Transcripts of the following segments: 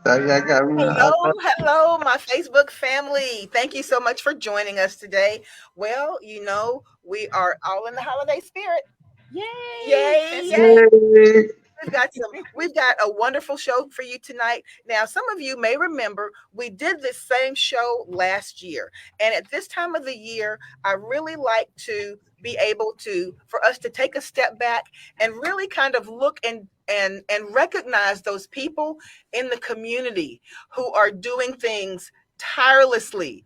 Y'all got me. Hello, my Facebook family. Thank you so much for joining us today. Well, we are all in the holiday spirit. Yay! Yay, Festive. yay. Hey. We've got a wonderful show for you tonight. Now, some of you may remember we did this same show last year. And at this time of the year, I really like to be able to for us to take a step back and really kind of look and recognize those people in the community who are doing things tirelessly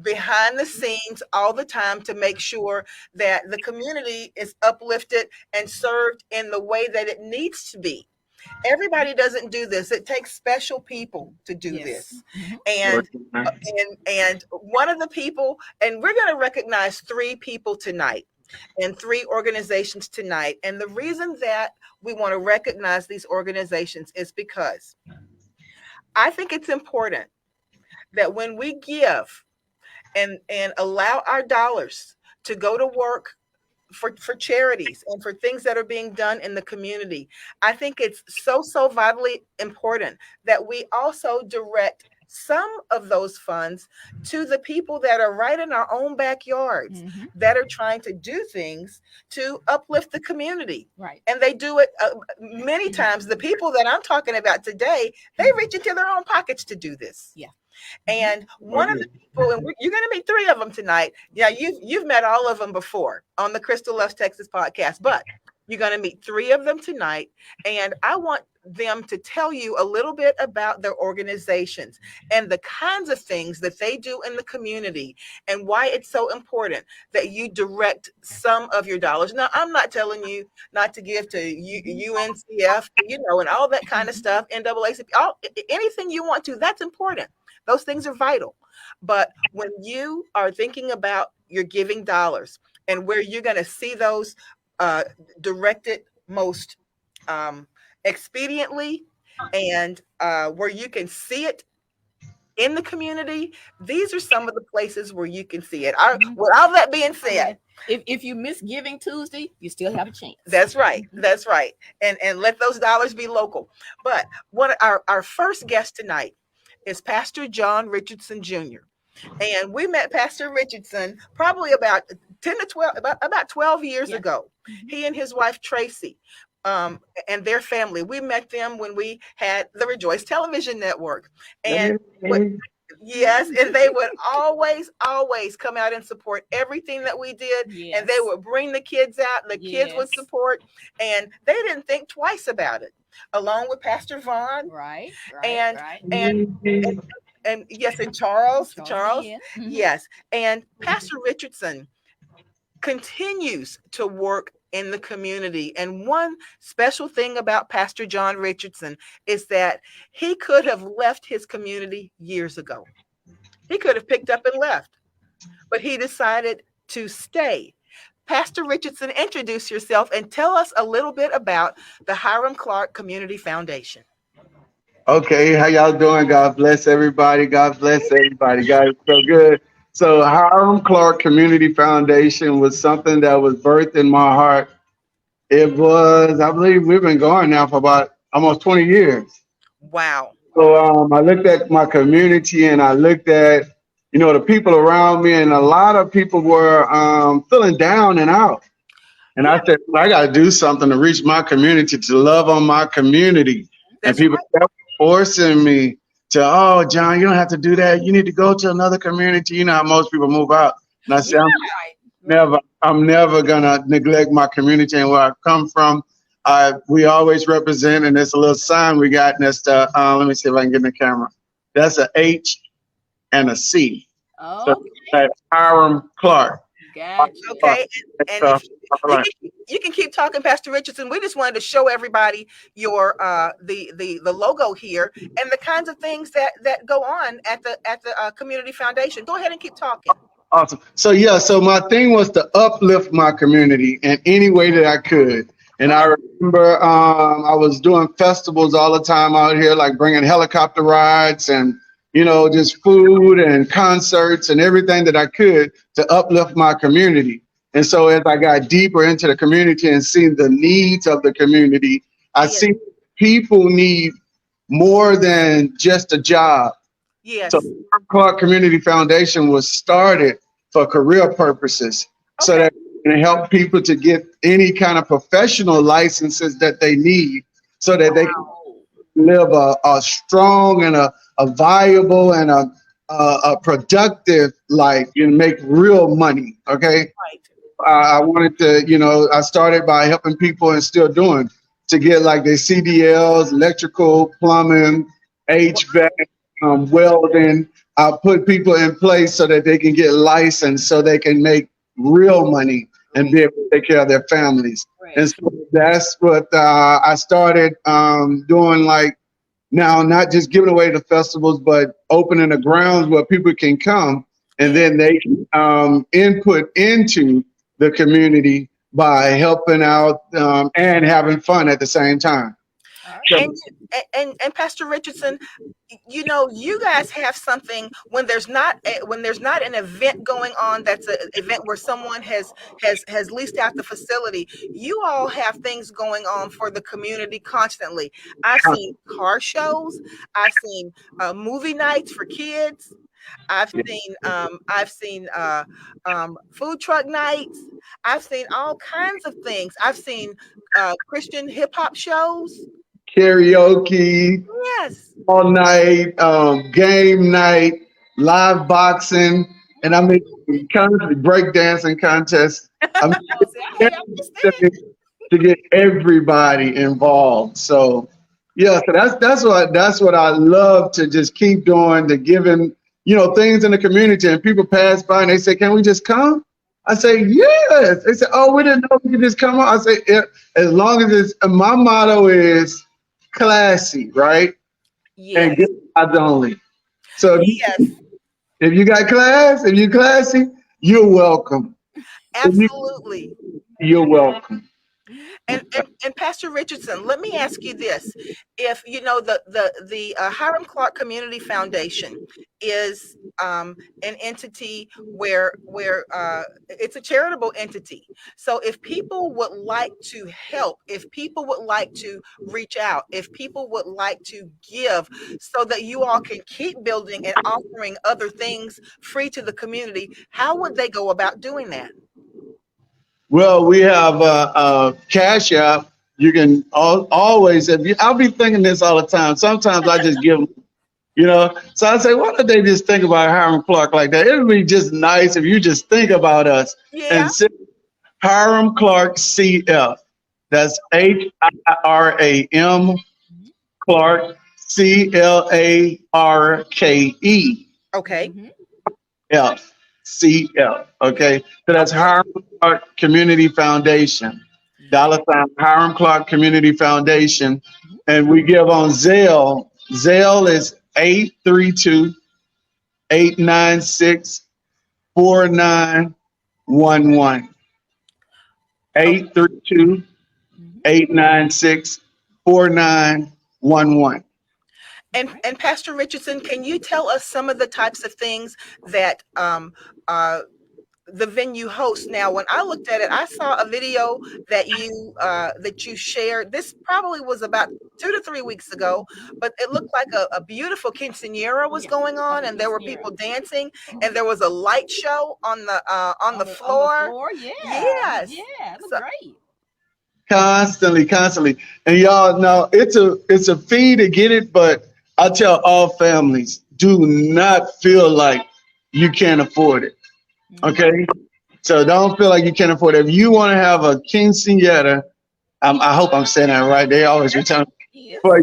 behind the scenes all the time to make sure that the community is uplifted and served in the way that it needs to be. Everybody doesn't do this. It takes special people to do Yes. this. Mhm. And and one of the people, and we're going to recognize three people tonight and three organizations tonight. And the reason that we want to recognize these organizations is because I think it's important that when we give and allow our dollars to go to work for charities and for things that are being done in the community, I think it's so vitally important that we also direct some of those funds to the people that are right in our own backyards Mhm. that are trying to do things to uplift the community. Right. And they do it many times. The people that I'm talking about today, they reach into their own pockets to do this. Yeah. And one of the people, and you're going to meet three of them tonight. Yeah, you've met all of them before on the Crystal Loves Texas podcast, but you're going to meet three of them tonight. And I want them to tell you a little bit about their organizations and the kinds of things that they do in the community and why it's so important that you direct some of your dollars. Now, I'm not telling you not to give to UNCF, and all that kind of stuff, NAACP, anything you want to, that's important. Those things are vital. But when you are thinking about your giving dollars and where you're going to see those directed most expediently and where you can see it in the community, these are some of the places where you can see it. With all that being said, if you miss Giving Tuesday, you still have a chance. That's right. That's right. And let those dollars be local. But one our first guest tonight is Pastor John Richardson Jr. And we met Pastor Richardson probably about 10 to 12, about 12 years ago. He and his wife, Tracy, and their family, we met them when we had the Rejoice Television Network. And yes, and they would always come out and support everything that we did. Yes. And they would bring the kids out, the kids would support, and they didn't think twice about it. Along with Pastor Vaughn. Right. And yes, and Charles, Yeah. yes. And Pastor Richardson continues to work in the community. And one special thing about Pastor John Richardson is that he could have left his community years ago. He could have picked up and left, but he decided to stay. Pastor Richardson, introduce yourself and tell us a little bit about the Hiram Clark Community Foundation. Okay, how y'all doing? God bless everybody. God bless everybody. God is so good. So Hiram Clark Community Foundation was something that was birthed in my heart. It was, I believe we've been going now for about almost 20 years. Wow. So I looked at my community and I looked at, the people around me, and a lot of people were feeling down and out. And I said, I got to do something to reach my community, to love on my community. That's and people kept forcing me to, oh, John, you don't have to do that. You need to go to another community. You know how most people move out. And I said, I'm never going to neglect my community and where I come from. We always represent, and there's a little sign we got next to, let me see if I can get in the camera. That's a H and a C. Oh, so that's Hiram Clark. Gotcha. Okay, and you can keep talking, Pastor Richardson. We just wanted to show everybody your the logo here and the kinds of things that go on at the community foundation. Go ahead and keep talking. Awesome. So my thing was to uplift my community in any way that I could. And I remember I was doing festivals all the time out here, like bringing helicopter rides and just food and concerts and everything that I could to uplift my community. And so as I got deeper into the community and seeing the needs of the community, I see people need more than just a job. Yes. So Clark Community Foundation was started for career purposes, so that it can help people to get any kind of professional licenses that they need, so that they can live a strong and a viable and a productive life and make real money. Okay. Right. I wanted to, I started by helping people and still doing to get like their CDLs, electrical, plumbing, HVAC, welding. I put people in place so that they can get licensed, so they can make real money and be able to take care of their families. Right. And so that's what I started doing, like now, not just giving away the festivals, but opening the grounds where people can come and then they can input into the community by helping out and having fun at the same time. And Pastor Richardson, you guys have something when there's not an event going on, that's an event where someone has leased out the facility. You all have things going on for the community constantly. I've seen car shows. I've seen movie nights for kids. I've seen food truck nights. I've seen all kinds of things. I've seen Christian hip hop shows. Karaoke, Yes. all night, game night, live boxing, and I mean, constantly breakdancing contests. I mean, to get everybody involved. So, yeah, so that's what I love to just keep doing, to giving, things in the community, and people pass by and they say, "Can we just come?" I say, "Yes." They say, "Oh, we didn't know we could just come on." I say, as long as it's, my motto is classy, right? Yes. And good vibes only. So if you got class, if you're classy, you're welcome. Absolutely. You're welcome. And Pastor Richardson, let me ask you this: if the Hiram Clark Community Foundation is an entity where it's a charitable entity, so if people would like to help, if people would like to reach out, if people would like to give, so that you all can keep building and offering other things free to the community, how would they go about doing that? Well, we have a Cash App. You can always, I'll be thinking this all the time. Sometimes I just give, so I say, why don't they just think about Hiram Clark like that? It would be just nice if you just think about us and say Hiram Clark CF. That's HIRAM Clark CLARKE. Okay. F. CF. Okay. So that's Hiram Clark Community Foundation. $ Hiram Clark Community Foundation. And we give on Zelle. Zelle is 832-896-4911. 832-896-4911. And Pastor Richardson, can you tell us some of the types of things that the venue hosts? Now, when I looked at it, I saw a video that you shared. This probably was about 2 to 3 weeks ago, but it looked like a beautiful quinceañera was going on, and there were people dancing, and there was a light show on the floor. Yes. Yeah, it was great. Constantly. And y'all know it's a fee to get it, but I tell all families, do not feel like you can't afford it. Okay? So don't feel like you can't afford it. If you want to have a quinceañera, I hope I'm saying that right. They always return for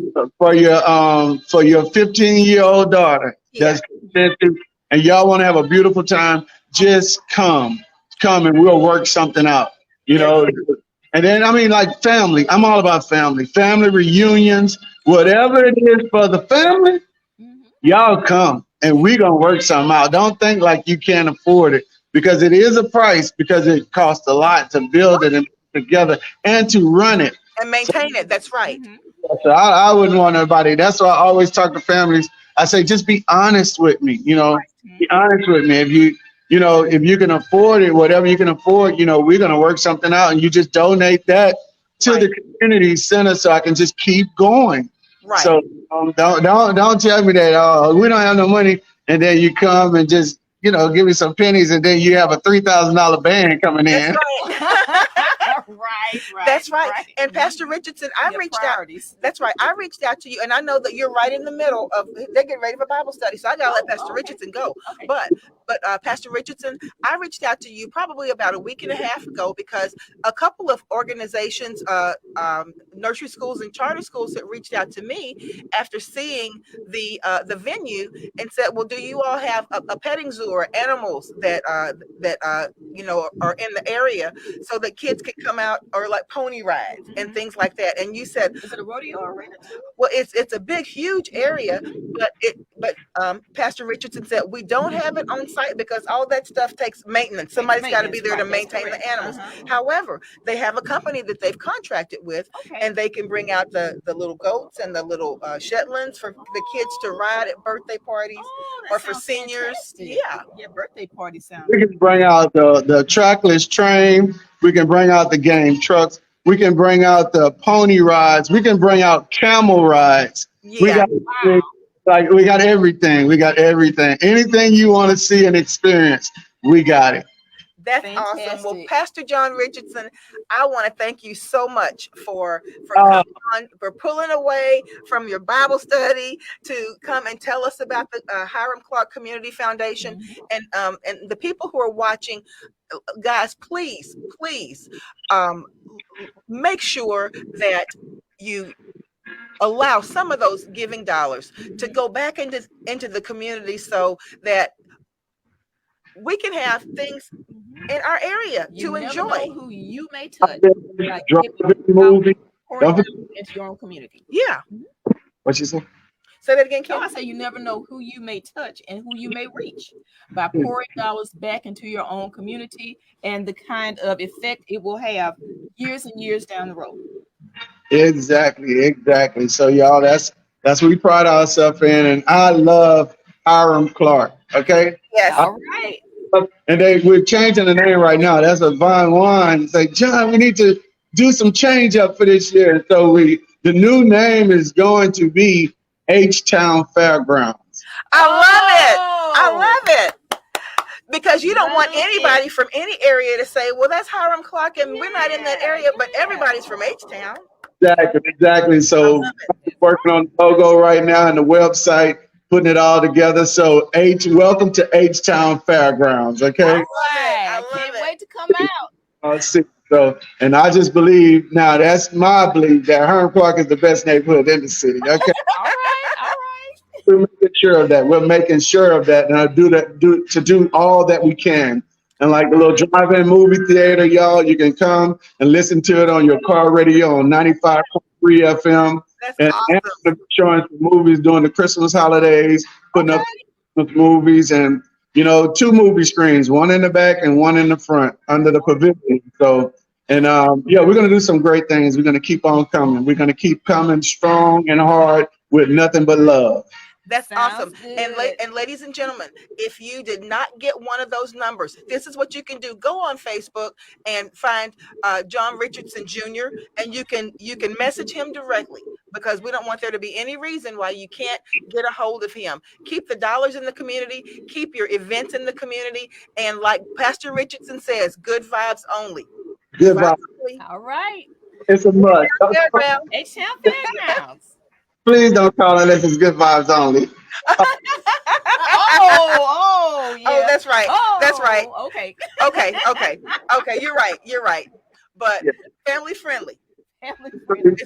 your 15-year-old daughter. That's and y'all want to have a beautiful time, just come and we'll work something out. And then, like family. I'm all about family reunions, whatever it is for the family, y'all come and we're going to work something out. Don't think like you can't afford it, because it is a price, because it costs a lot to build it and put together and to run it. And maintain it. That's right. So I wouldn't want anybody. That's why I always talk to families. I say, just be honest with me, be honest with me. If you can afford it, whatever you can afford, we're going to work something out, and you just donate that to the community center so I can just keep going. Right. So don't tell me that we don't have no money, and then you come and just give me some pennies, and then you have a $3,000 band coming That's in. right. Right. That's right. And Pastor Richardson, I Your reached priorities. out. That's right. I reached out to you, and I know that you're right in the middle of. They're getting ready for Bible study, so I gotta let Pastor Okay. Richardson go. Okay. But Pastor Richardson, I reached out to you probably about a week and a half ago because a couple of organizations, nursery schools and charter schools, had reached out to me after seeing the venue and said, "Well, do you all have a petting zoo or animals that are in the area so that kids can come out, or like pony rides and things like that?" And you said, Is it a rodeo arena too? well, it's a big, huge area, but Pastor Richardson said we don't have it on site because all that stuff takes maintenance. Somebody's got to be there to Maintenance, right, maintain that's the animals. correct. However, they have a company that they've contracted with, Okay. and they can bring out the little goats and the little Shetlands for the kids to ride at birthday parties Oh, that or for sounds seniors. fantastic. Yeah, Yeah, birthday party sounds. We can bring out the trackless train. We can bring out the game trucks. We can bring out the pony rides. We can bring out camel rides. We yeah. got we got everything. We got everything. Anything you want to see and experience, we got it. That's awesome. Well, Fantastic. Pastor John Richardson, I want to thank you so much for Uh, coming on, for pulling away from your Bible study to come and tell us about the Hiram Clark Community Foundation. And the people who are watching, guys, please um, make sure that you allow some of those giving dollars to go back into the community so that we can have things in our area You to never enjoy. know who you may touch. Like Drive-in movie. pouring Don't down forget- into your own community. Yeah. What you say? Say that again, So Kim. I say you never know who you may touch and who you may reach by pouring dollars back into your own community and the kind of effect it will have years and years down the road. Exactly. So y'all, that's what we pride ourselves in, and I love Hiram Clark. Okay. Yes. All right. And we're changing the name right now. That's a Vine Wine. Say, John, we need to do some change up for this year. So the new name is going to be H Town Fairgrounds. I love it. Oh. I love it. Because you don't want Love anybody from any area to say, well, that's Hiram Clark, and we're not in that area, but everybody's from H Town. Exactly. So I'm working on the logo right now and the website, putting it all together. So welcome to H Town Fairgrounds. Okay. All right. I I love can't it. wait to come out. So, and I just believe now, that's my belief, that Hiram Clark is the best neighborhood in the city. Okay. All right. All right. We're making sure of that. We're making sure of that, and I do all that we can. And like the little drive-in movie theater, y'all, you can come and listen to it on your car radio on 95.3 FM. That's And awesome. showing some movies during the Christmas holidays, putting up Christmas movies, and 2 movie screens, one in the back and one in the front under the pavilion. So, and yeah, we're gonna do some great things. We're gonna keep on coming. We're gonna keep coming strong and hard with nothing but love. That's Sounds awesome. good. And ladies and gentlemen, if you did not get one of those numbers, this is what you can do. Go on Facebook and find John Richardson Jr. and you can message him directly, because we don't want there to be any reason why you can't get a hold of him. Keep the dollars in the community, keep your events in the community, and like Pastor Richardson says, good vibes only. Good vibes. only. All right. It's a must. Fairground. H-Town Fairgrounds. Please don't call it if it's good vibes only. Oh, yeah. Oh, that's right. That's right. Okay. Okay. You're right. But Yeah. family friendly. Family friendly.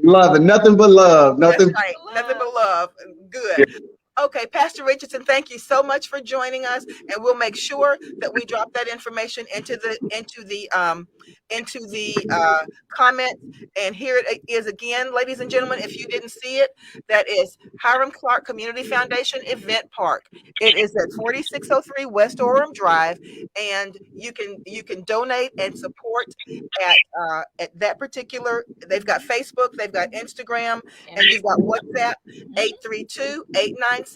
Love it. Nothing but love. That's Nothing. right. Nothing but love. Good. Okay, Pastor Richardson, thank you so much for joining us, and we'll make sure that we drop that information into the comment. And here it is again, ladies and gentlemen. If you didn't see it, that is Hiram Clark Community Foundation Event Park. It is at 4603 West Orem Drive, and you can donate and support at that particular. They've got Facebook, they've got Instagram, and you've got WhatsApp. 832-896-4911.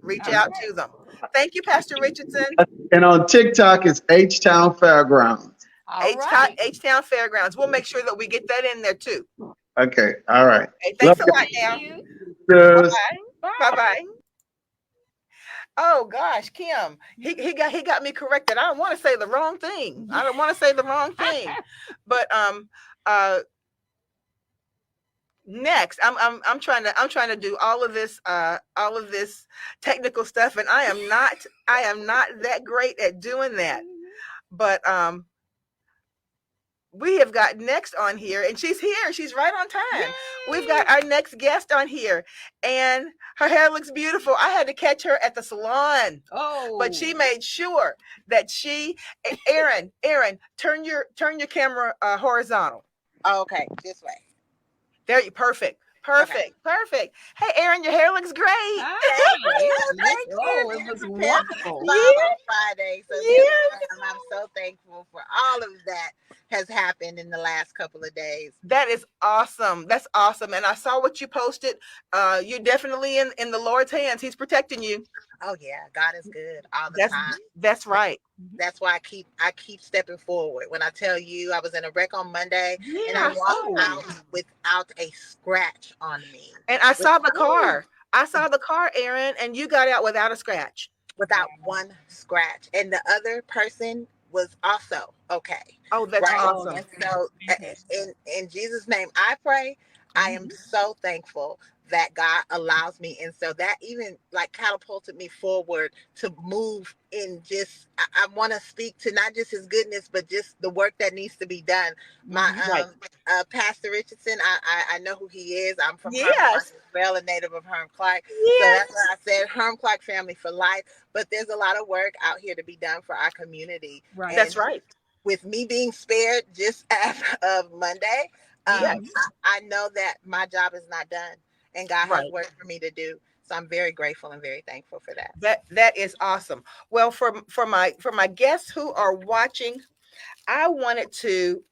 Reach out to them. Thank you, Pastor Richardson. And on TikTok, it's H Town Fairgrounds. All right. H Town Fairgrounds. We'll make sure that we get that in there too. Okay. All right. Hey, Love thanks a lot now. Thank you. you. Bye. Bye bye. Oh gosh, Kim, he got me corrected. I don't want to say the wrong thing. I don't want to say the wrong thing. But uh next I'm trying to do all of this technical stuff, and I am not that great at doing that. But we have got next on here, and she's here. She's right on time. Yay! We've got our next guest on here, and her hair looks beautiful. I had to catch her at the salon. Oh, but she made sure that Erin, turn your camera horizontal. Okay, this way. There you perfect. Perfect. Hey, Erin, your hair looks great. Thank you. It was wonderful. On Friday, so I'm so thankful for all of that has happened in the last couple of days. That is awesome. That's awesome. And I saw what you posted. You're definitely in the Lord's hands. He's protecting you. Oh yeah, God is good all the time. That's right. That's why I keep stepping forward. When I tell you I was in a wreck on Monday, and I walked out without a scratch on me. And I saw the car. I saw the car, Erin, and you got out without a scratch. Without one scratch. And the other person was also okay. Oh, that's awesome. So in Jesus' name I pray. I am so thankful that God allows me. And so that even like catapulted me forward to move in just, I want to speak to not just his goodness, but just the work that needs to be done. My Pastor Richardson, I know who he is. I'm from Herm Clark as well, a native of Herm Clark. So that's why I said Herm Clark family for life. But there's a lot of work out here to be done for our community. Right. That's right. With me being spared just as of Monday, I know that my job is not done. And God has work for me to do. So I'm very grateful and very thankful for that. That is awesome. Well, for my guests who are watching, I wanted to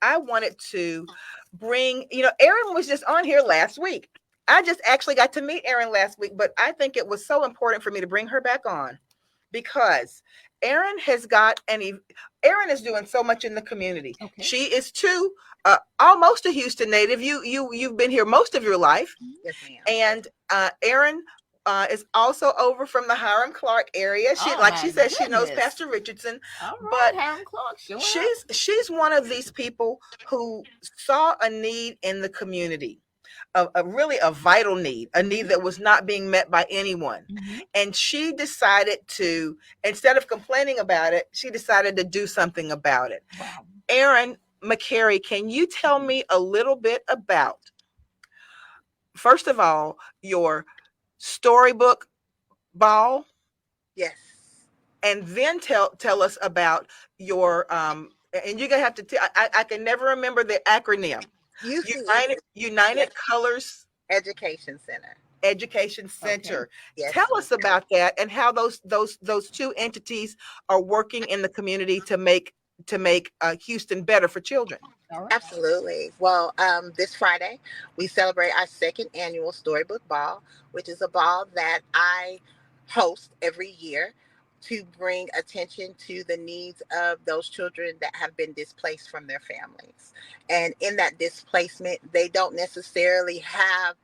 bring, Erin was just on here last week. I just actually got to meet Erin last week, but I think it was so important for me to bring her back on because Erin is doing so much in the community. Okay. She is too almost a Houston native. You've been here most of your life. Yes, ma'am. And Erin is also over from the Hiram Clark area. She said she knows Pastor Richardson. All right, but Hiram Clark, she's one of these people who saw a need in the community. A really vital need, a need that was not being met by anyone. Mm-hmm. And she decided to, instead of complaining about it, she decided to do something about it. Wow. Erin McCary, can you tell me a little bit about, first of all, your storybook ball? Yes. And then tell us about your, and you're going to have to, I can never remember the acronym. United Colors Education Center. Okay. Yes. Tell us about that and how those two entities are working in the community to make Houston better for children. All right. Absolutely. Well, this Friday we celebrate our second annual Storybook Ball, which is a ball that I host every year to bring attention to the needs of those children that have been displaced from their families. And in that displacement, they don't necessarily have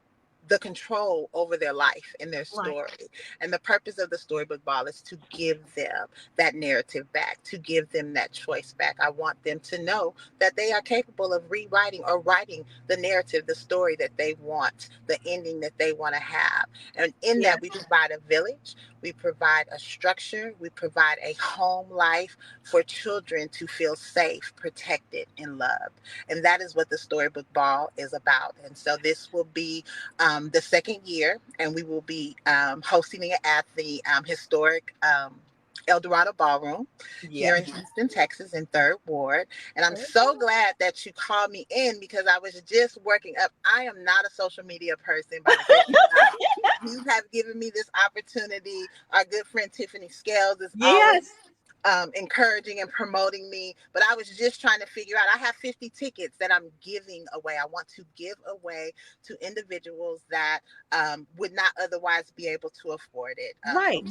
the control over their life and their story. Right. And the purpose of the Storybook Ball is to give them that narrative back, to give them that choice back. I want them to know that they are capable of rewriting or writing the narrative, the story that they want, the ending that they want to have. And in that, we provide a village, we provide a structure, we provide a home life for children to feel safe, protected, and loved. And that is what the Storybook Ball is about. And so this will be the second year, and we will be hosting it at the historic El Dorado Ballroom here in Houston, Texas, in 3rd Ward. And I'm so glad that you called me in because I was just working up. I am not a social media person, but you have given me this opportunity. Our good friend Tiffany Scales is always encouraging and promoting me, but I was just trying to figure out, I have 50 tickets that I'm giving away. I want to give away to individuals that would not otherwise be able to afford it. Right.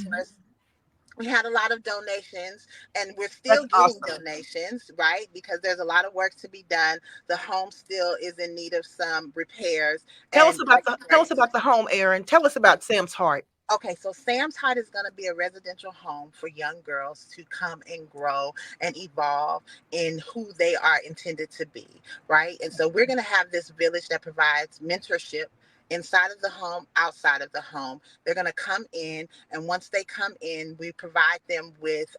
We had a lot of donations, and we're That's still getting awesome. donations, right? Because there's a lot of work to be done. The home still is in need of some repairs Tell us and about the home, Aaron. Tell us about Sam's Heart. Okay, so Sam's Heart is going to be a residential home for young girls to come and grow and evolve in who they are intended to be, right? And so we're going to have this village that provides mentorship inside of the home, outside of the home. They're going to come in, and once they come in, we provide them with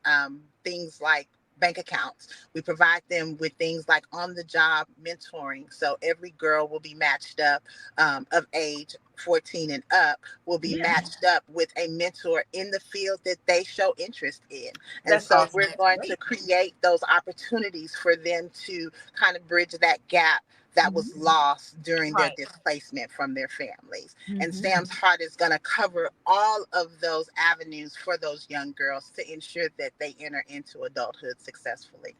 things like bank accounts. We provide them with things like on the job mentoring. So every girl will be matched up of age 14 and up will be matched up with a mentor in the field that they show interest in. And That's so awesome. we're going to create those opportunities for them to kind of bridge that gap that was lost during their displacement from their families. And Sam's Heart is going to cover all of those avenues for those young girls to ensure that they enter into adulthood successfully.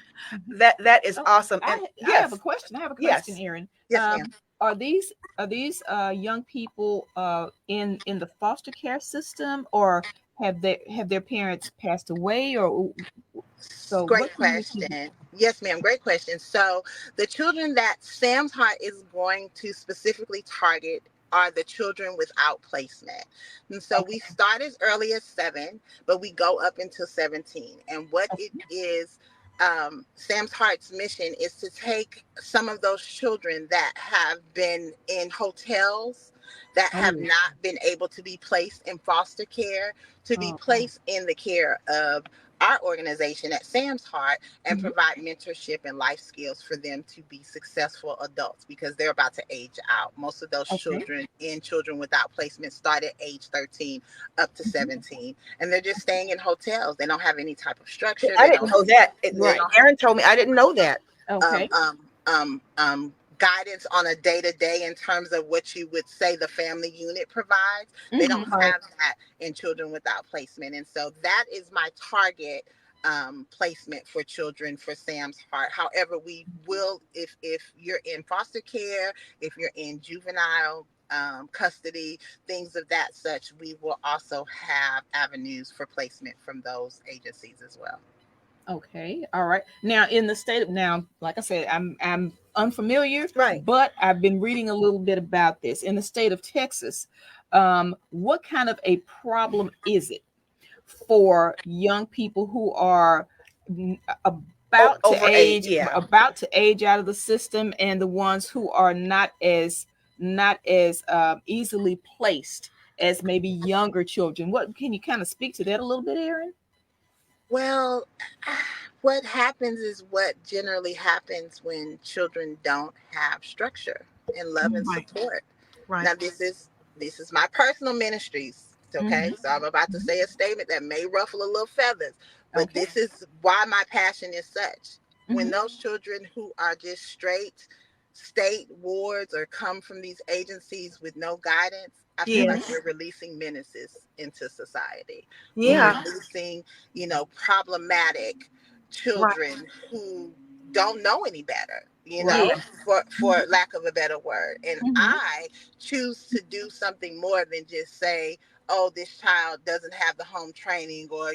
That is awesome. And I have a question. Yes. Aaron. Yes, ma'am. Are these young people in the foster care system, or have their parents passed away, or so? Great question. Yes, ma'am. Great question. So the children that Sam's Heart is going to specifically target are the children without placement. And so we start as early as 7, but we go up until 17. And what it is, Sam's Heart's mission is to take some of those children that have been in hotels, that have not been able to be placed in foster care, to be placed in the care of our organization at Sam's Heart and provide mentorship and life skills for them to be successful adults, because they're about to age out. Most of those children in Children Without Placement start at age 13 up to 17, and they're just staying in hotels. They don't have any type of structure. I didn't know that. Aaron told me. I didn't know that. Okay. Guidance on a day-to-day in terms of what you would say the family unit provides. They don't have that in Children Without Placement. And so that is my target placement for children for Sam's Heart. However, we will, if you're in foster care, if you're in juvenile custody, things of that such, we will also have avenues for placement from those agencies as well. Okay. All right. Now, in the state of like I said, I'm unfamiliar, right? But I've been reading a little bit about this. In the state of Texas, what kind of a problem is it for young people who are about to age out of the system, and the ones who are not as easily placed as maybe younger children? What can you kind of speak to that a little bit, Aaron? Well, what happens is what generally happens when children don't have structure and love and support. Right. Now, this is my personal ministries. Okay, so I'm about to say a statement that may ruffle a little feathers, but this is why my passion is such. When those children who are just straight state wards or come from these agencies with no guidance, I feel like we're releasing menaces into society. Yeah. We're releasing, problematic children who don't know any better, for lack of a better word. And I choose to do something more than just say, oh, this child doesn't have the home training, or,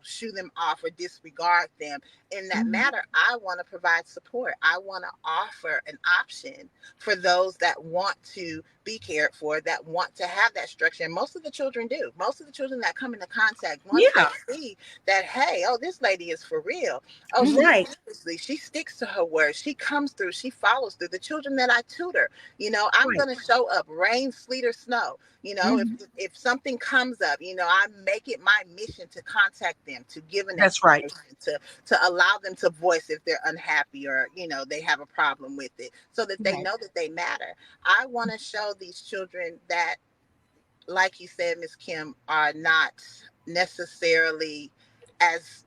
shoo them off or disregard them. In that matter, I want to provide support. I want to offer an option for those that want to be cared for, that want to have that structure. And most of the children do. Most of the children that come into contact, once they see that, hey, oh, this lady is for real. Oh, she sticks to her word. She comes through. She follows through. The children that I tutor, I'm going to show up, rain, sleet, or snow. If something comes up, I make it my mission to contact them, to give an explanation, to allow them to voice if they're unhappy or, they have a problem with it, so that they know that they matter. I want to show these children that, like you said, Ms. Kim, are not necessarily as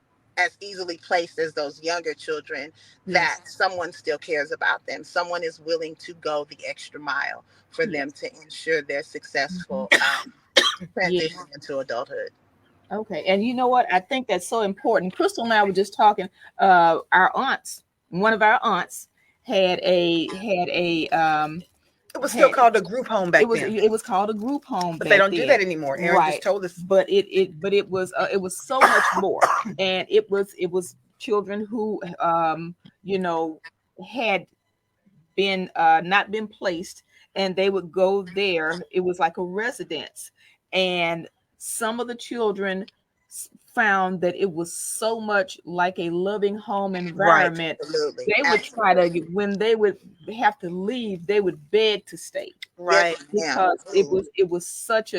easily placed as those younger children, that someone still cares about them. Someone is willing to go the extra mile for them to ensure their successful transition into adulthood. Okay. And you know what? I think that's so important. Crystal and I were just talking, one of our aunts had a It was still called a group home back then. It was called a group home, but back they don't do then. that anymore. Aaron just Right. told us. But it was so much more, and it was children who you know had been not been placed, and they would go there. It was like a residence, and some of the children found that it was so much like a loving home Right. environment. Absolutely. They would try to, when they would have to leave, they would beg to stay, Right. Yes, because ma'am. it was such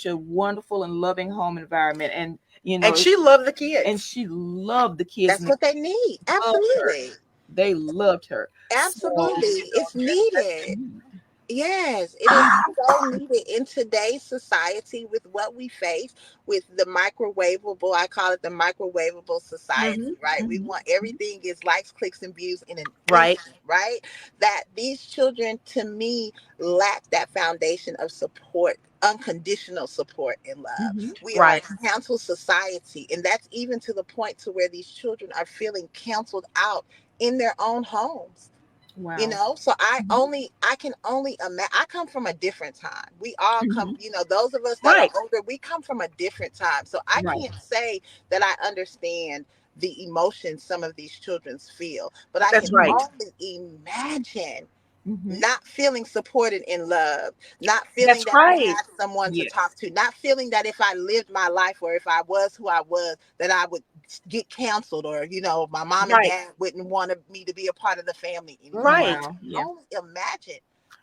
a wonderful and loving home environment. And And she loved the kids. and she loved the kids, That's and what they need. loved her. Absolutely. They loved her. So Absolutely. It's needed. mhm. Yes, it is so needed in today's society with what we face with the microwavable. I call it the microwavable society, right? We Mhm. want everything is likes, clicks, and views in an Right. instant, right? That these children, to me, lack that foundation of support, unconditional support and love. Mhm. We are Right. a canceled society, and that's even to the point to where these children are feeling canceled out in their own homes. Wow. So Mhm. I can only imagine. I come from a different time. We all come, Mhm. those of us that are Right. older, we come from a different time. So I Right. can't say that I understand the emotions some of these children feel, but I can That's right. only imagine Mhm. not feeling supported in love, not feeling That's that I right. had someone to Yes. talk to, not feeling that if I lived my life or if I was who I was, that I would get canceled, or my mom and Right. dad wouldn't want me to be a part of the family anymore. I Right. can Wow. Yeah. only imagine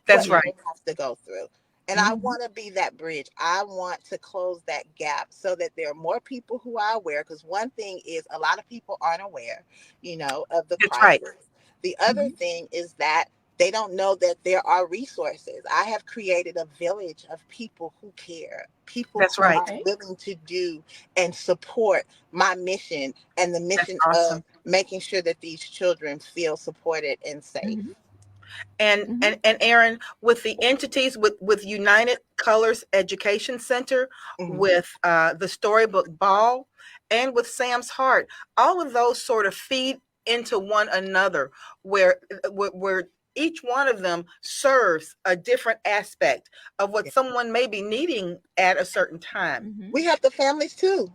That's what Yeah. they right. have to go through. And I Mhm. want to be that bridge. I want to close that gap so that there are more people who are aware. Because one thing is, a lot of people aren't aware, of the That's right. crisis. The other Mhm. thing is that they don't know that there are resources. I have created a village of people who care, people That's who right. are Okay. willing to do and support my mission and the That's mission of awesome. making sure that these children feel supported and safe. Mhm. And Mhm. and Aaron, with the entities, with United Colors Education Center, Mhm. with the Storybook Ball, and with Sam's Heart, all of those sort of feed into one another, where each one of them serves a different aspect of what someone may be needing at a certain time. Mhm. We help the families too,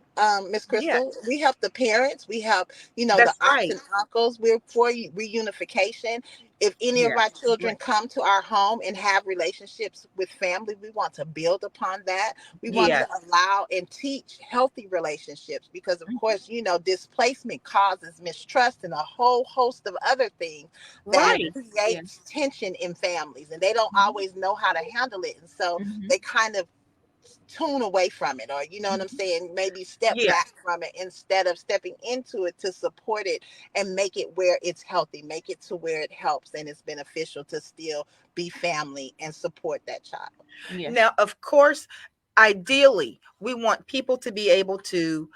Miss Yeah, Crystal. We help the parents. We help, the that's aunts right. and uncles. We're for reunification. If any of Yeah. our children Right. come to our home and have relationships with family, we want to build upon that. We want Yeah, to allow and teach healthy relationships because, of Mhm. course, displacement causes mistrust and a whole host of other things that Yeah. right. Yeah. creates tension in families, and they don't Mhm. always know how to handle it. And so Mhm. they kind of tune away from it, or you know what I'm Mhm. saying, maybe step Yeah, back from it instead of stepping into it to support it and make it where it's healthy, make it to where it helps and it's beneficial to still be family and support that child. Yeah. now, of course, ideally, we want people to be able to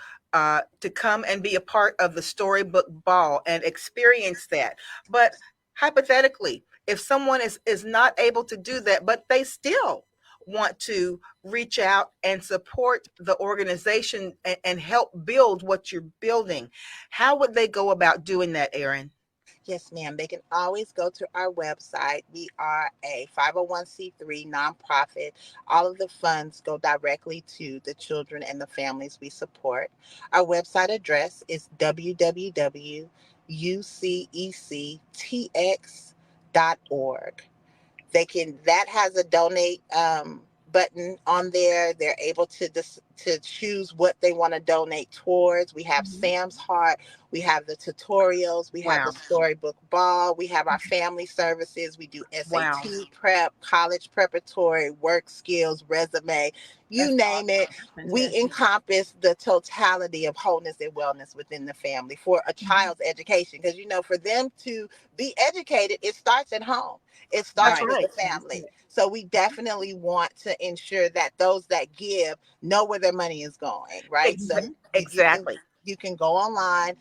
come and be a part of the Storybook Ball and experience that. But hypothetically, if someone is not able to do that, but they still want to reach out and support the organization and help build what you're building, how would they go about doing that, Erin? Yes, ma'am. They can always go to our website. We are a 501c3 nonprofit. All of the funds go directly to the children and the families we support. Our website address is www.ucectx.org. That has a donate button on there. They're able to choose what they want to donate towards. We have Mhm. Sam's Heart, we have the tutorials, we have the Wow. storybook ball, we have our family services, we do Wow. SAT prep, college preparatory, work skills, resume, you That's name awesome. it. That's We fantastic. encompass the totality of wholeness and wellness within the family for a Mhm. child's education, because for them to be educated, it starts at home, it That's starts Right. with the right. That's family. it. So we definitely want to ensure that those that give know where their money is going, right? So Mhm. Exactly. you can go online.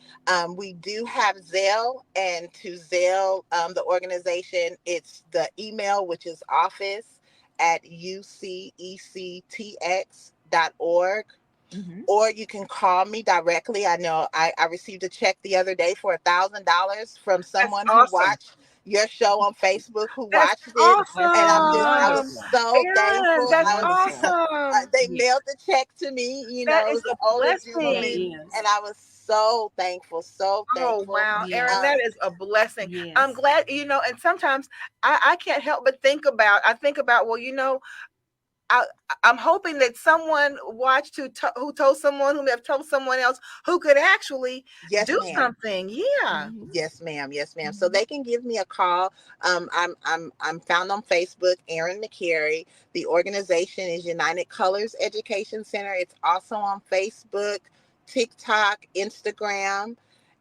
We do have Zelle, and to Zelle, the organization, it's the email, which is office@ucectx.org. Mhm. Or you can call me directly. I know I received a check the other day for $1,000 from That's someone who awesome. watched your show on Facebook who That's watched it, That's and I was awesome. wonderful. so Aaron, thankful. that's I was Wonderful. awesome. they Yeah, mailed the check to me. That It is was an a older that gentleman, blessing. is. and I was so thankful, so Oh thankful. wow, Aaron, Yes. that Um, is a blessing. I'm Yes. glad, and sometimes I can't help but I think about, well, I, I'm hoping that someone watched who told someone who may have told someone else who could actually yes, do ma'am. something. Yeah. Mhm. Yes, ma'am. Yes, ma'am. So Mhm. they can give me a call. I'm found on Facebook, Erin McCary. The organization is United Colors Education Center. It's also on Facebook, TikTok, Instagram,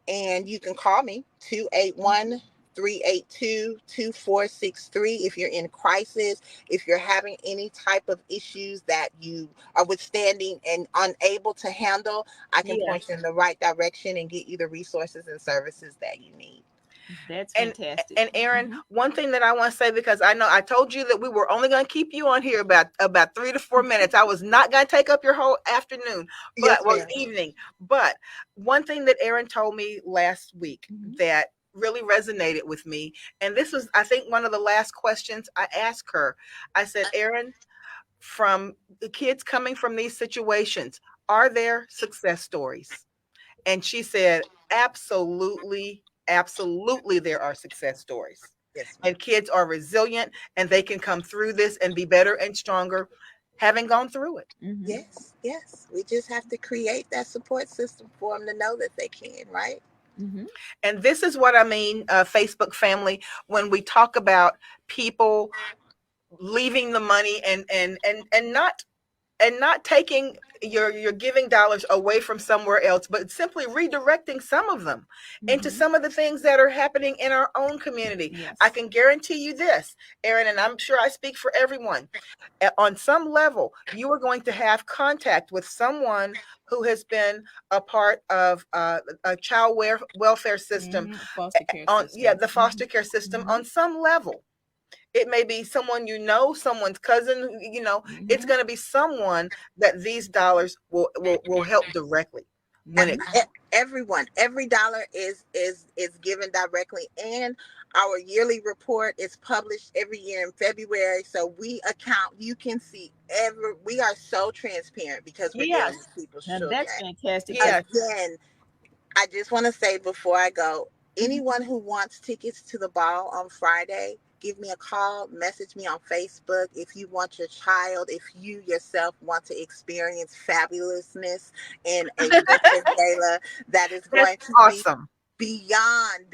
and you can call me 281-382-2463 if you're in crisis, if you're having any type of issues that you are withstanding and unable to handle. I can Yes. point you in the right direction and get you the resources and services that you need. That's And fantastic. and Aaron, Mhm. one thing that I want to say, because I know I told you that we were only going to keep you on here about 3 to 4 minutes. I was not going to take up your whole afternoon, Yes, ma'am. evening. But one thing that Aaron told me last week Mhm. that really resonated with me, and this was, I think, one of the last questions I asked her. I said, Aaron, from the kids coming from these situations, are there success stories? And she said, absolutely, absolutely, there are success stories. Yes, ma'am. And kids are resilient and they can come through this and be better and stronger having gone through it. Mhm. Yes, yes. We just have to create that support system for them to know that they can, right? Mhm. And this is what I mean, Facebook family, when we talk about people leaving the money and not taking your giving dollars away from somewhere else, but simply redirecting some of them into Mhm. some of the things that are happening in our own community. Yes. I can guarantee you this, Aaron, and I'm sure I speak for everyone. On some level, you are going to have contact with someone who has been a part of a child welfare system, Mhm. Foster care on system. the foster care system Mhm. on some level. It may be someone someone's cousin, it's Mhm. going to be someone that these dollars will help directly when it Mhm. Everyone, every dollar is given directly, and our yearly report is published every year in February. So we account. You can see we are so transparent because we're dealing yes, with people's Now children. that's fantastic. yes. Again, I just want to say before I go, Mhm. anyone who wants tickets to the ball on Friday, give me a call, message me on Facebook. If you want your child, if you yourself want to experience fabulousness in a Princess Gala that is That's going to be awesome. beyond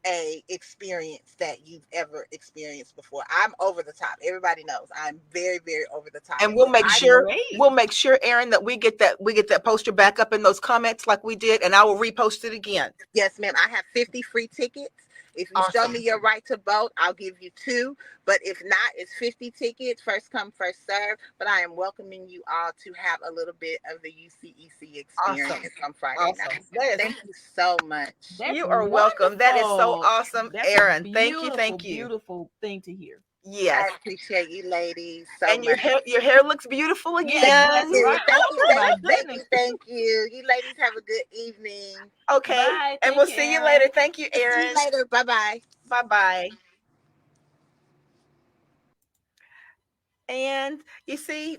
a experience that you've ever experienced before. I'm over the top. Everybody knows I'm very, very over the top. And And Great. we'll make sure, Aaron, that we get that poster back up in those comments like we did, and I will repost it again. yes, ma'am. I have 50 free tickets. If you show Awesome. me your right to vote, I'll give you two. But if not, it's 50 tickets, first come, first serve. But I am welcoming you all to have a little bit of the UCEC Awesome. experience on Friday Awesome. night. That is, Thank you so much. That's you are welcome. That is so wonderful. awesome, That's a Aaron. Thank you. beautiful, Thank you. beautiful thing to hear. Yes. I appreciate you ladies so And much. your hair looks beautiful Yes, that's again. right. Thank you, Oh thank my you, thank goodness. you, thank you. You ladies have a good evening. Okay. Bye. And Thank we'll you, see you Aaron. later. Thank you, See you Aaron. later. Bye-bye. Bye-bye. And you see,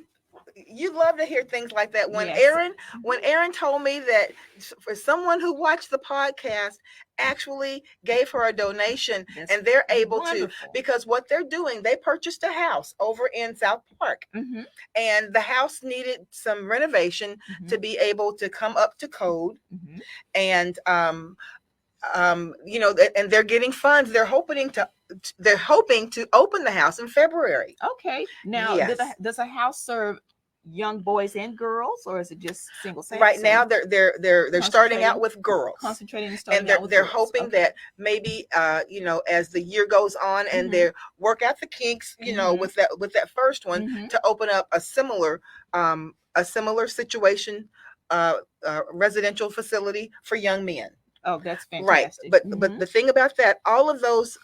you love to hear things like that. Yes. When Aaron told me that for someone who watched the podcast actually gave her a donation, That's and they're able to, wonderful. because what they're doing, they purchased a house over in South Park, Mhm. and the house needed some renovation to Mhm. be able to come up to code. Mhm. And and they're getting funds. They're hoping to open the house in February. Okay. Now, Yes. does a house serve young boys and girls, or is it just single sex? Right now, they're starting out Concentrating- with girls, concentrating and and starting out with they're girls. hoping Okay. that maybe as the year goes on and Mhm. they work out the kinks, Mhm. with that first one, Mhm. to open up a similar situation, residential facility for young men. Oh, that's Right, fantastic. but Mhm. the thing about that, all of those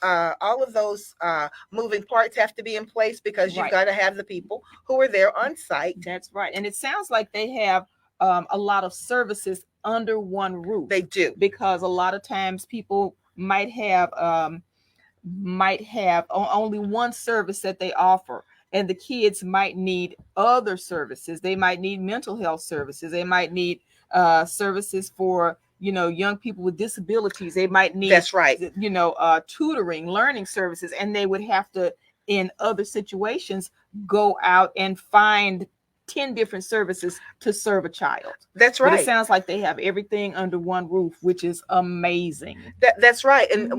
moving parts have to be in place, because you've Right. got to have the people who are there on site. That's right. And it sounds like they have a lot of services under one roof. They do. Because a lot of times people might have only one service that they offer, and the kids might need other services. They might need mental health services. They might need services for young people with disabilities. They might need, that's right, tutoring, learning services, and they would have to, in other situations, go out and find 10 different services to serve a child. That's But right. it sounds like they have everything under one roof, which is amazing. That's right. And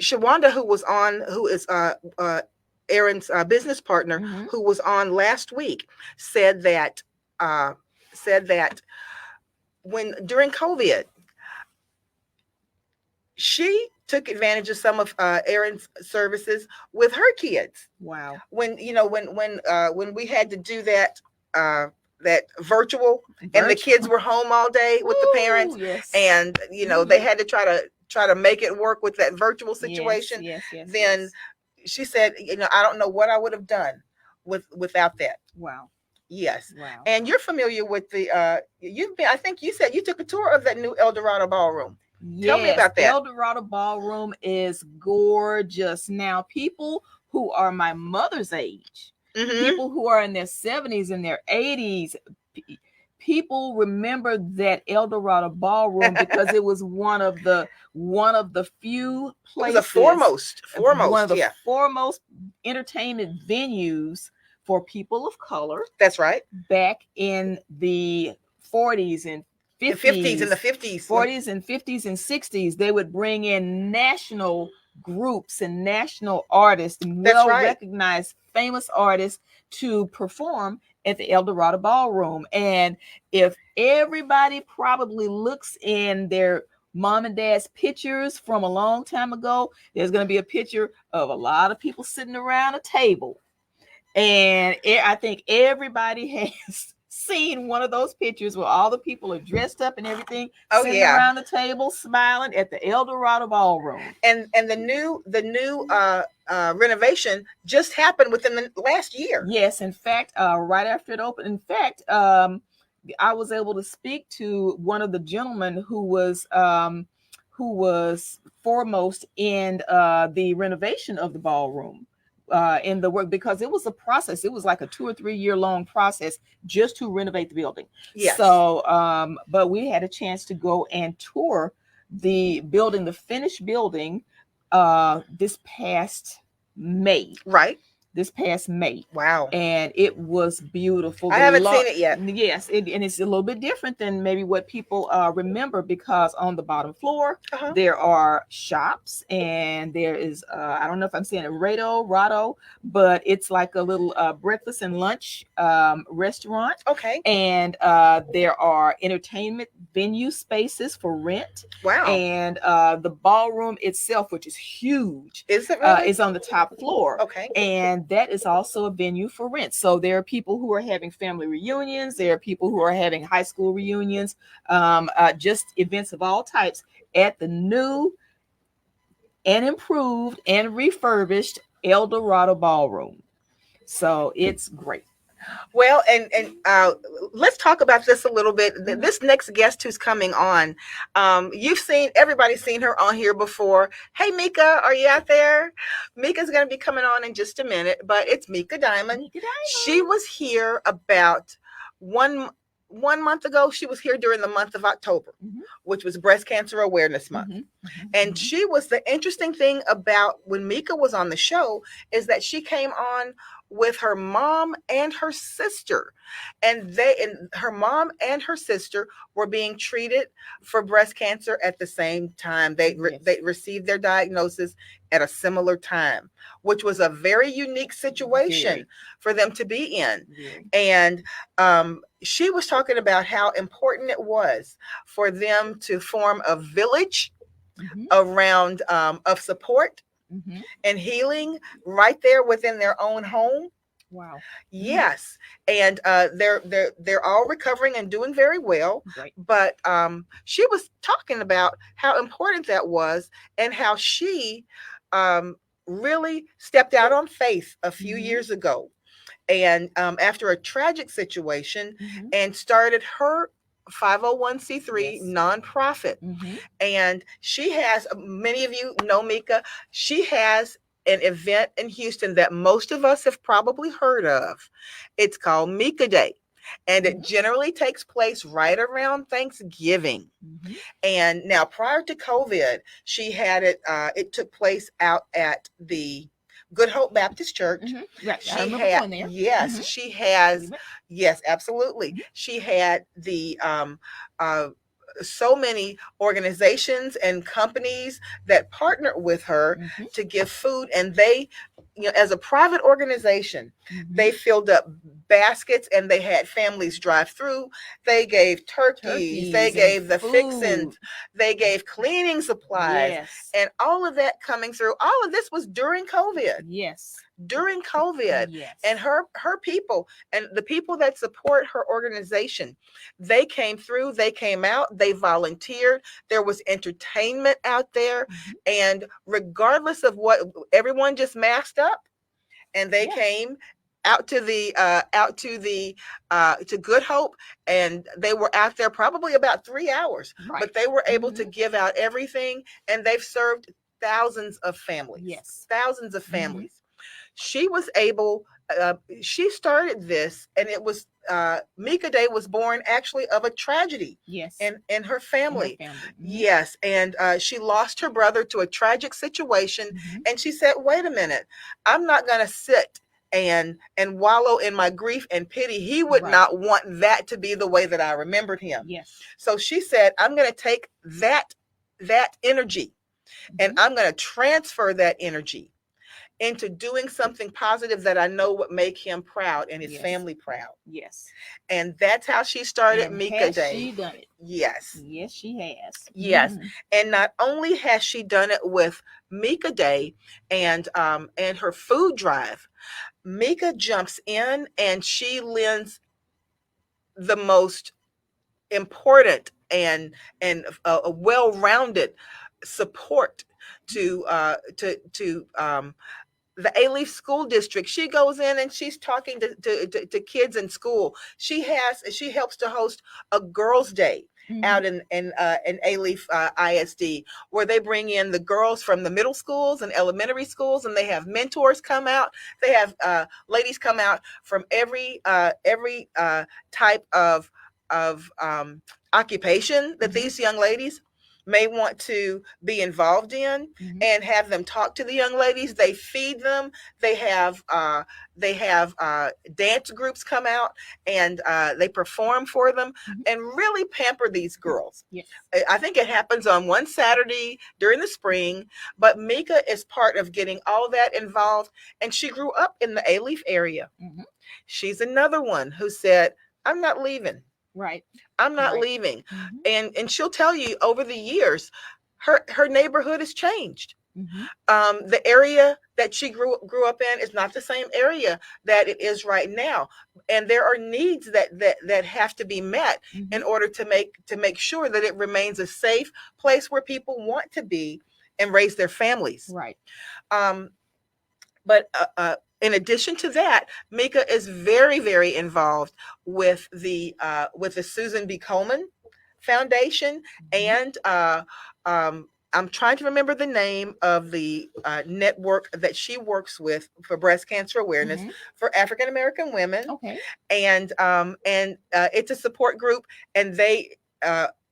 Shawanda, who is Aaron's business partner, who was on last week, said that when during COVID, she took advantage of some of Aaron's services with her kids. Wow. When we had to do that virtual, and the kids were home all day with the parents, yes. and they had to try to make it work with that virtual situation. Yes, then she said, I don't know what I would have done without that. Wow. Yes. Wow. And you're familiar with the I think you said you took a tour of that new El Dorado ballroom. Yes, tell me about that. El Dorado ballroom is gorgeous. Now, people who are my mother's age, people who are in their 70s and their 80s, people remember that El Dorado ballroom because it was one of the few places, the foremost, one of the yeah, foremost entertainment venues for people of color. That's right. Back in the 40s and 50s, in the 50s, 40s and 50s and 60s, they would bring in national groups and national artists, well-recognized, famous artists, to perform at the El Dorado Ballroom. And if everybody probably looks in their mom and dad's pictures from a long time ago, there's going to be a picture of a lot of people sitting around a table. And I think everybody has seen one of those pictures where all the people are dressed up and everything, sitting around the table smiling at the El Dorado Ballroom. And the new renovation just happened within the last year. Yes, in fact, right after it opened. In fact, I was able to speak to one of the gentlemen who was foremost in the renovation of the ballroom. In the work, because it was a process. It was like a 2 or 3 year long process just to renovate the building. Yes. So, but we had a chance to go and tour the building, the finished building, this past May. Right. This past May. Wow. And it was beautiful. I haven't seen it yet. Yes. And it's a little bit different than maybe what people remember, because on the bottom floor, there are shops, and there is, I don't know if I'm saying it Rado, but it's like a little breakfast and lunch restaurant. Okay. And there are entertainment venue spaces for rent. Wow. And the ballroom itself, which is huge, is it really? Is on the top floor. Okay. And that is also a venue for rent. So there are people who are having family reunions. There are people who are having high school reunions, just events of all types at the new and improved and refurbished El Dorado Ballroom. So it's great. Well, and let's talk about this a little bit. This next guest who's coming on, everybody's seen her on here before. Hey, Mika, are you out there? Mika's going to be coming on in just a minute, but it's Mika Diamond. She was here about one month ago. She was here during the month of October, which was Breast Cancer Awareness Month. And she was, the interesting thing about when Mika was on the show is that she came on with her mom and her sister, and her mom and her sister were being treated for breast cancer at the same time. They received their diagnosis at a similar time, which was a very unique situation for them to be in. And she was talking about how important it was for them to form a village around of support and healing right there within their own home. Wow. Yes. And they're all recovering and doing very well. Right. But she was talking about how important that was, and how she really stepped out on faith a few years ago, and after a tragic situation, and started her 501c3 Yes. nonprofit. Mhm. And she has, many of you know Mika, she has an event in Houston that most of us have probably heard of. It's called Mika Day. And it Mhm. generally takes place right around Thanksgiving. Mhm. And now, prior to COVID, she had it. It took place out at the Good Hope Baptist Church. Mhm. Right. I She remember had, going there. yes, Mhm. she has, We went. yes, absolutely. Mhm. She had the uh, so many organizations and companies that partnered with her Mhm. to give food, and they, as a private organization, they Mhm. filled up baskets and they had families drive through. They gave turkeys, they Turkeys and gave the food. fixins, they gave cleaning supplies, Yes. and all of that coming through. All of this was during COVID. Yes. During COVID. Yes. And her people and the people that support her organization, they came through, they came out, they volunteered. There was entertainment out there. Mhm. And regardless of what, everyone just masked up and they Yeah. came to Good Hope, and they were out there probably about 3 hours, Right. but they were able to Mhm. give out everything, and they've served thousands of families. Yes. Thousands of Mhm. families. She was able. She started this, and it was Mika Day was born actually of a tragedy Yes. in her In her family. family. Mhm. Yes, and she lost her brother to a tragic situation, Mhm. and she said, "Wait a minute, I'm not going to sit and wallow in my grief and pity. He would Right. not want that to be the way that I remembered him." Yes. So she said, "I'm going to take that energy, and Mhm. I'm going to transfer that energy into doing something positive that I know would make him proud and his Yes. family proud." Yes. And that's how she started And Mika has Day. she done it? Yes. Yes, she has. Yes. Mhm. And not only has she done it with Mika Day and her food drive, Mika jumps in and she lends the most important and a well-rounded support to the A-Leaf School District. She goes in and she's talking to kids in school. She helps to host a girls' day Mhm. out in A-Leaf ISD, where they bring in the girls from the middle schools and elementary schools, and they have mentors come out. They have ladies come out from every type of occupation that Mhm. these young ladies may want to be involved in, Mhm. and have them talk to the young ladies. They feed them. They have dance groups come out, and they perform for them, Mhm. and really pamper these girls. Yes. I think it happens on one Saturday during the spring, but Mika is part of getting all that involved, and she grew up in the A-Leaf area. Mhm. She's another one who said, "I'm not leaving. Right. I'm not Right. leaving." Mhm. And she'll tell you, over the years, her neighborhood has changed. Mhm. The area that she grew up in is not the same area that it is right now, and there are needs that have to be met in Mhm. order to make sure that it remains a safe place where people want to be and raise their families. Right. Um, but in addition to that, Mika is very, very involved with the Susan B. Komen Foundation, Mhm. and I'm trying to remember the name of the network that she works with for breast cancer awareness Mhm. for African American women, Okay. and it's a support group, and they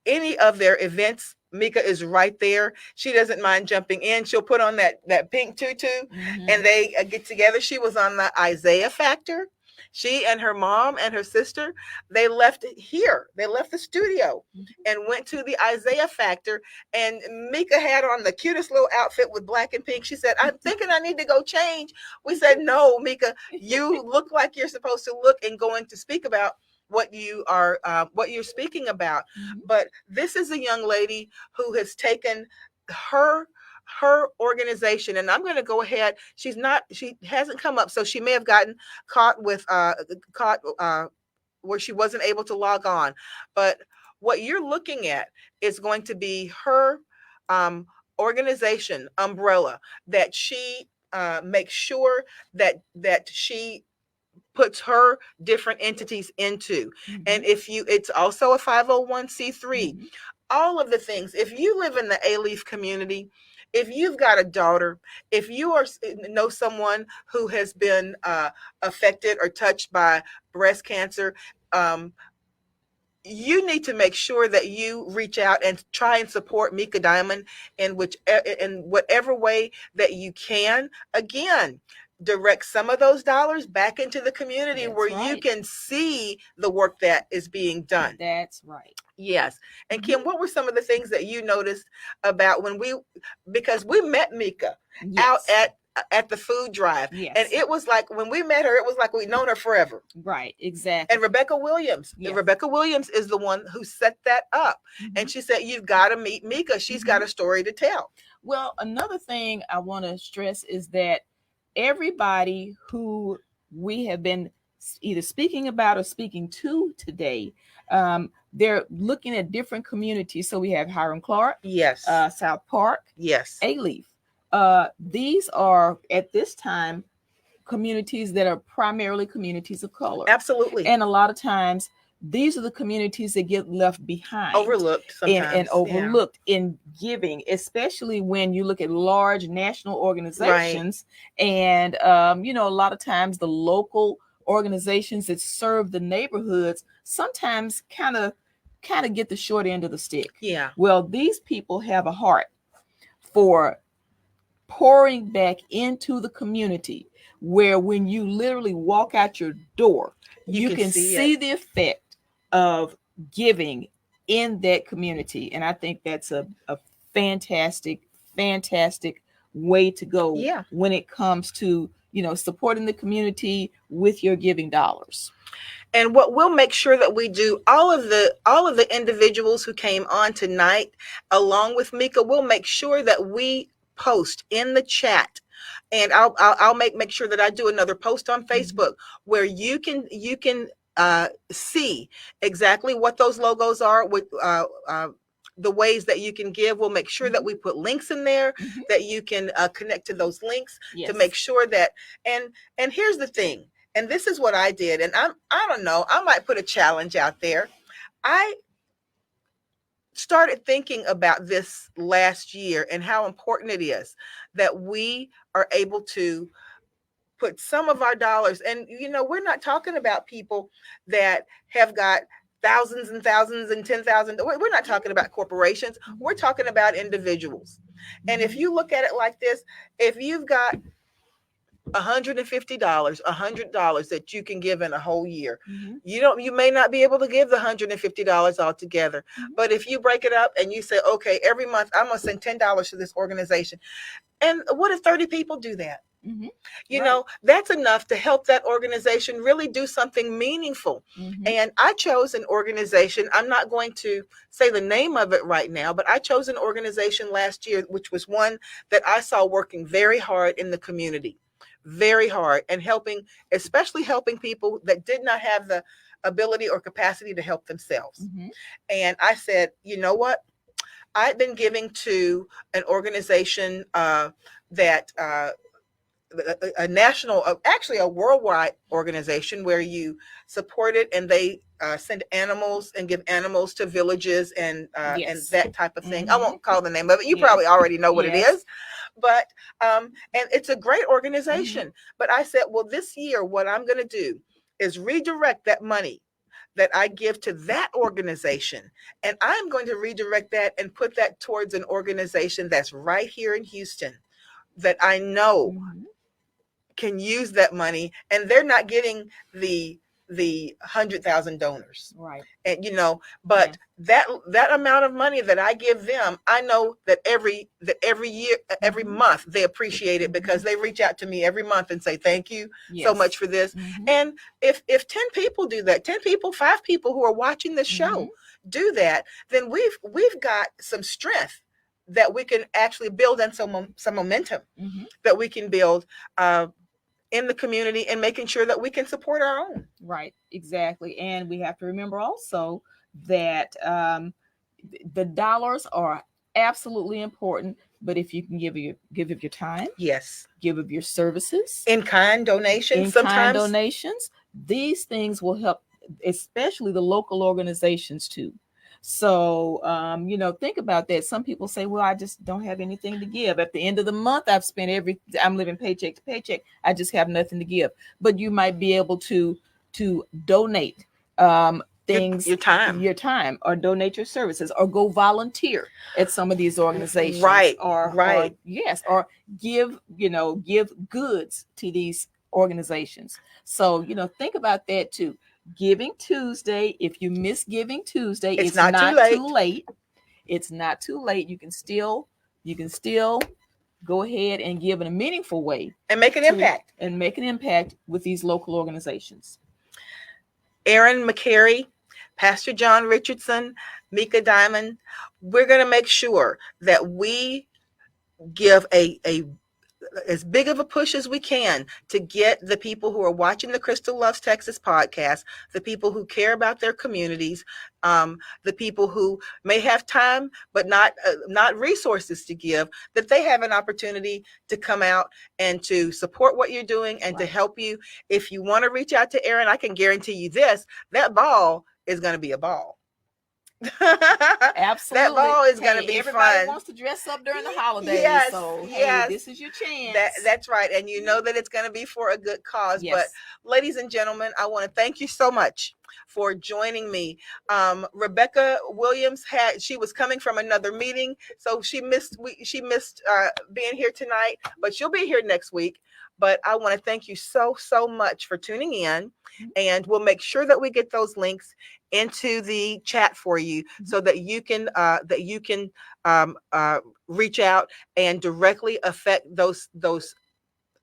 any of their events, Mika is right there. She doesn't mind jumping in. She'll put on that pink tutu, Mhm. and they get together. She was on the Isaiah Factor. She and her mom and her sister, they left here. They left the studio Mhm. and went to the Isaiah Factor. And Mika had on the cutest little outfit with black and pink. She said, "I'm thinking I need to go change." We said, "No, Mika, you look like you're supposed to look and going to speak about what you're speaking about." Mhm. But this is a young lady who has taken her her organization, and I'm going to go ahead. She hasn't come up, so she may have gotten caught with caught where she wasn't able to log on. But what you're looking at is going to be her um, organization umbrella that she makes sure that she puts her different entities into. And if you, it's also a 501c3. All of the things. If you live in the A-Leaf community, if you've got a daughter, if you know someone who has been affected or touched by breast cancer, you need to make sure that you reach out and try and support Mika Diamond in whatever way that you can. Again, direct some of those dollars back into the community where you can see the work that is being done. That's right. Yes. And Kim, what were some of the things that you noticed about because we met Mika out at the food drive. Yes. And it was like, when we met her, it was like we'd known her forever. Right, exactly. And Rebecca Williams. Yes. Rebecca Williams is the one who set that up. And she said, you've got to meet Mika. She's got a story to tell. Well, another thing I want to stress is that everybody who we have been either speaking about or speaking to today, they're looking at different communities. So we have Hiram Clark. Yes. South Park. Yes. A-Leaf. These are, at this time, communities that are primarily communities of color. Absolutely. And a lot of times, these are the communities that get left behind. Overlooked sometimes. And overlooked in giving, especially when you look at large national organizations. Right. And, a lot of times the local organizations that serve the neighborhoods sometimes kind of get the short end of the stick. Yeah. Well, these people have a heart for pouring back into the community, where when you literally walk out your door, you can see the effect of giving in that community. And I think that's a fantastic way to go. Yeah. When it comes to, supporting the community with your giving dollars. And what we'll make sure that we do, all of the individuals who came on tonight, along with Mika, we'll make sure that we post in the chat, and I'll make sure that I do another post on Facebook where you can see exactly what those logos are, with the ways that you can give. We'll make sure that we put links in there that you can connect to those links to make sure that. And here's the thing, and this is what I did, and I don't know, I might put a challenge out there. I started thinking about this last year and how important it is that we are able to put some of our dollars, and we're not talking about people that have got thousands and thousands and 10,000. We're not talking about corporations. We're talking about individuals. And if you look at it like this, if you've got $150, $100 that you can give in a whole year. You may not be able to give the $150 altogether, but if you break it up and you say, okay, every month I'm going to send $10 to this organization. And what if 30 people do that? That's enough to help that organization really do something meaningful. And I chose an organization. I'm not going to say the name of it right now, but I chose an organization last year, which was one that I saw working very hard in the community. Very hard, and especially helping people that did not have the ability or capacity to help themselves. And I said, you know what? I've been giving to an organization that a national, actually a worldwide organization where you support it, and they send animals and give animals to villages and that type of thing. I won't call the name of it. You probably already know what it is. But and it's a great organization. But I said, well, this year, what I'm going to do is redirect that money that I give to that organization. And I'm going to redirect that and put that towards an organization that's right here in Houston that I know can use that money. And they're not getting the 100,000 donors. Right. And, but that amount of money that I give them, I know that every year, every month they appreciate it, because they reach out to me every month and say, thank you so much for this. And if 10 people do that, 10 people, 5 people who are watching this show do that, then we've got some strength that we can actually build, and some momentum that we can build in the community, and making sure that we can support our own. Right, exactly. And we have to remember also that the dollars are absolutely important, but if you can give of your time, yes, give of your services, in-kind donations, donations, These things will help, especially the local organizations too. So, think about that. Some people say, well, I just don't have anything to give. At the end of the month, I'm living paycheck to paycheck. I just have nothing to give. But you might be able to donate things, your time, or donate your services, or go volunteer at some of these organizations. Right. Or yes, or give goods to these organizations. So, think about that too. Giving Tuesday. If you miss Giving Tuesday, it's not too late. It's not too late. You can still go ahead and give in a meaningful way and make an impact with these local organizations. Aaron McCary, Pastor John Richardson, Mika Diamond, we're going to make sure that we give a as big of a push as we can to get the people who are watching the Crystal Loves Texas podcast, the people who care about their communities, the people who may have time but not resources to give, that they have an opportunity to come out and to support what you're doing and to help you. If you want to reach out to Aaron, I can guarantee you this: that ball is going to be a ball. Absolutely. That ball is going to be everybody fun. Wants to dress up during the holidays. Yes, so this is your chance. That's right. And you know that it's going to be for a good cause. Yes. But ladies and gentlemen, I want to thank you so much for joining me. Rebecca Williams she was coming from another meeting, so she missed being here tonight, but she'll be here next week. But I want to thank you so much for tuning in, and we'll make sure that we get those links into the chat for you so that you can reach out and directly affect those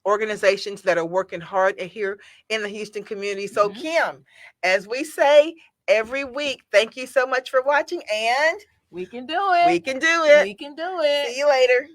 organizations that are working hard here in the Houston community. So Kim, as we say every week, thank you so much for watching, and we can do it. We can do it. We can do it. See you later.